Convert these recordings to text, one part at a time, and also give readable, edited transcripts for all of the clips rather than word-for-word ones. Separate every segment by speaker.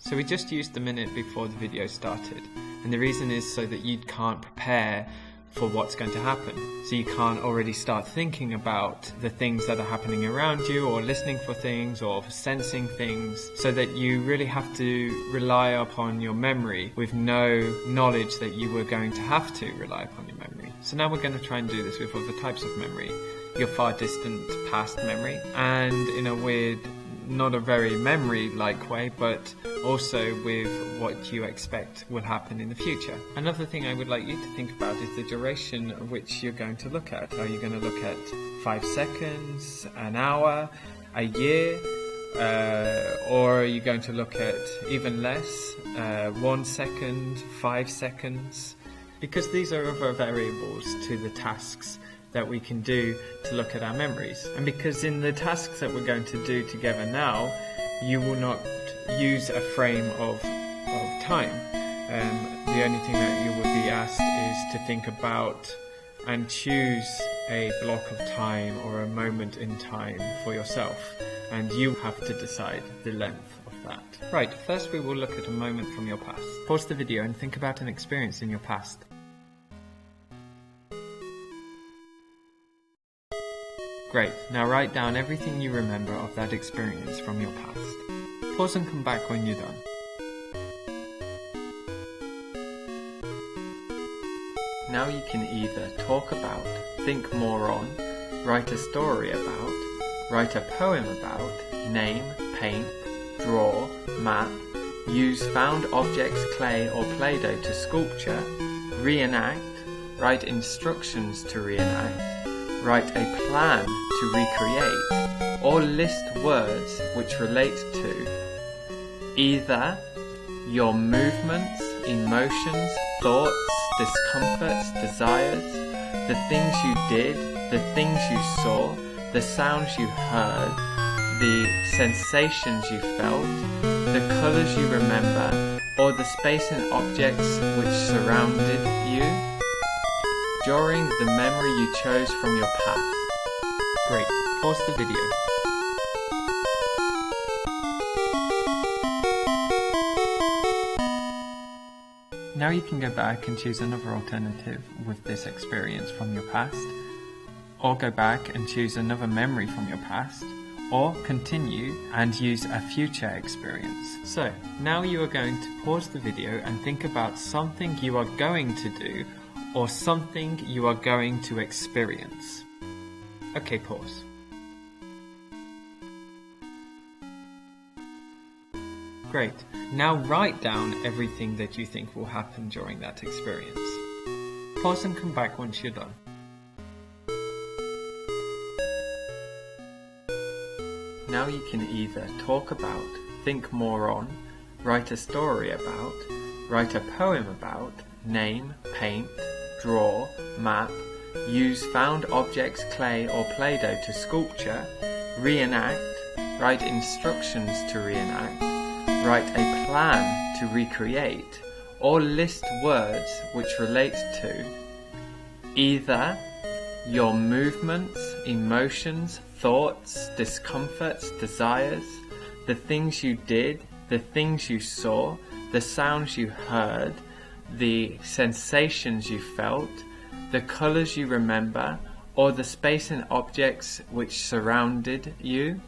Speaker 1: So we just used the minute before the video started, and the reason is so that you can't prepare for what's going to happen. So you can't already start thinking about the things that are happening around you, or listening for things, or sensing things, so that you really have to rely upon your memory with no knowledge that you were going to have to rely upon your memory. So now we're going to try and do this with other types of memory. Your far distant past memory, and in a weird, not a very memory-like way, but also with what you expect will happen in the future. Another thing I would like you to think about is the duration of which you're going to look at. Are you going to look at 5 seconds, an hour, a year, or are you going to look at even less, 1 second, 5 seconds? Because these are other variables to the tasks that we can do to look at our memories. And because in the tasks that we're going to do together now, you will not use a frame of time. The only thing that you will be asked is to think about and choose a block of time or a moment in time for yourself. And you have to decide the length of that. Right, first we will look at a moment from your past. Pause the video and think about an experience in your past. Great, now write down everything you remember of that experience from your past. Pause and come back when you're done. Now you can either talk about, think more on, write a story about, write a poem about, name, paint, draw, map, use found objects, clay or Play-Doh to sculpture, reenact, write instructions to reenact, write a plan to recreate, or list words which relate to either your movements, emotions, thoughts, discomforts, desires, the things you did, the things you saw, the sounds you heard, the sensations you felt, the colours you remember, or the space and objects which surrounded you during the memory you chose from your past. Great, pause the video. Now you can go back and choose another alternative with this experience from your past, or go back and choose another memory from your past, or continue and use a future experience. So, now you are going to pause the video and think about something you are going to do or something you are going to experience. Okay, pause. Great. Now write down everything that you think will happen during that experience. Pause and come back once you're done. Now you can either talk about, think more on, write a story about, write a poem about, name, paint, draw, map, use found objects, clay or Play-Doh to sculpture, reenact, write instructions to reenact, write a plan to recreate, or list words which relate to either your movements, emotions, thoughts, discomforts, desires, the things you did, the things you saw, the sounds you heard, the sensations you felt, the colours you remember, or the space and objects which surrounded you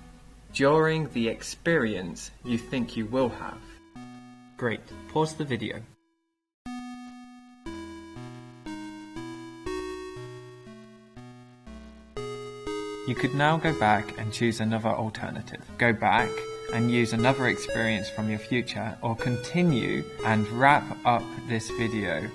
Speaker 1: during the experience you think you will have. Great, pause the video. You could now go back and choose another alternative. Go back and use another experience from your future, or continue and wrap up this video.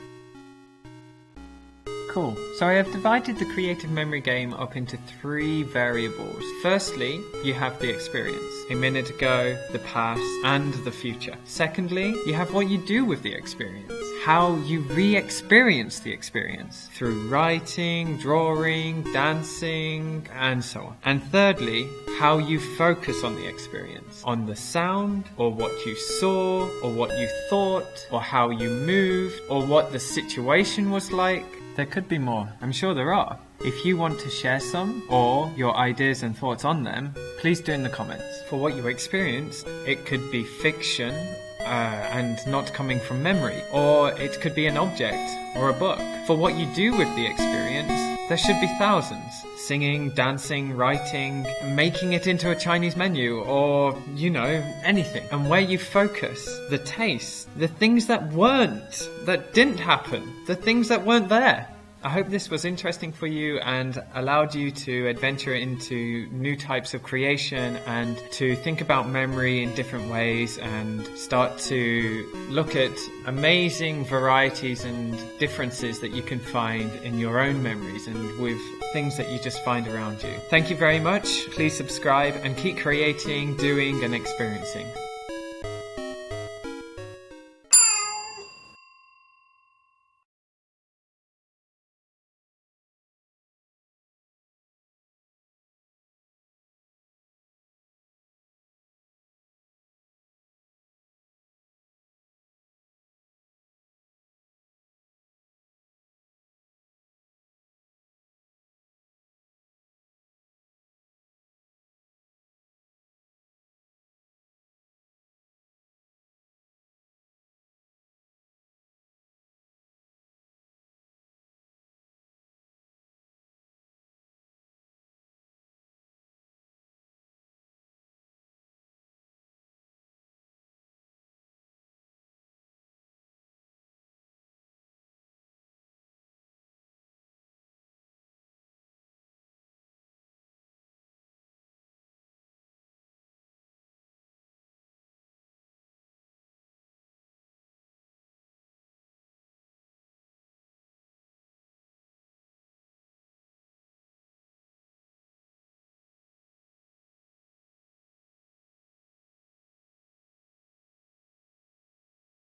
Speaker 1: Cool. So I have divided the creative memory game up into 3 variables. Firstly, you have the experience. A minute ago, the past, and the future. Secondly, you have what you do with the experience. How you re-experience the experience through writing, drawing, dancing, and so on. And thirdly, how you focus on the experience. On the sound, or what you saw, or what you thought, or how you moved, or what the situation was like. There could be more. I'm sure there are. If you want to share some, or your ideas and thoughts on them, please do in the comments. For what you experienced, it could be fiction, and not coming from memory. Or it could be an object or a book. For what you do with the experience, there should be thousands. Singing, dancing, writing, making it into a Chinese menu, or, anything. And where you focus, the taste, the things that didn't happen, the things that weren't there. I hope this was interesting for you and allowed you to adventure into new types of creation and to think about memory in different ways and start to look at amazing varieties and differences that you can find in your own memories and with things that you just find around you. Thank you very much. Please subscribe and keep creating, doing and experiencing.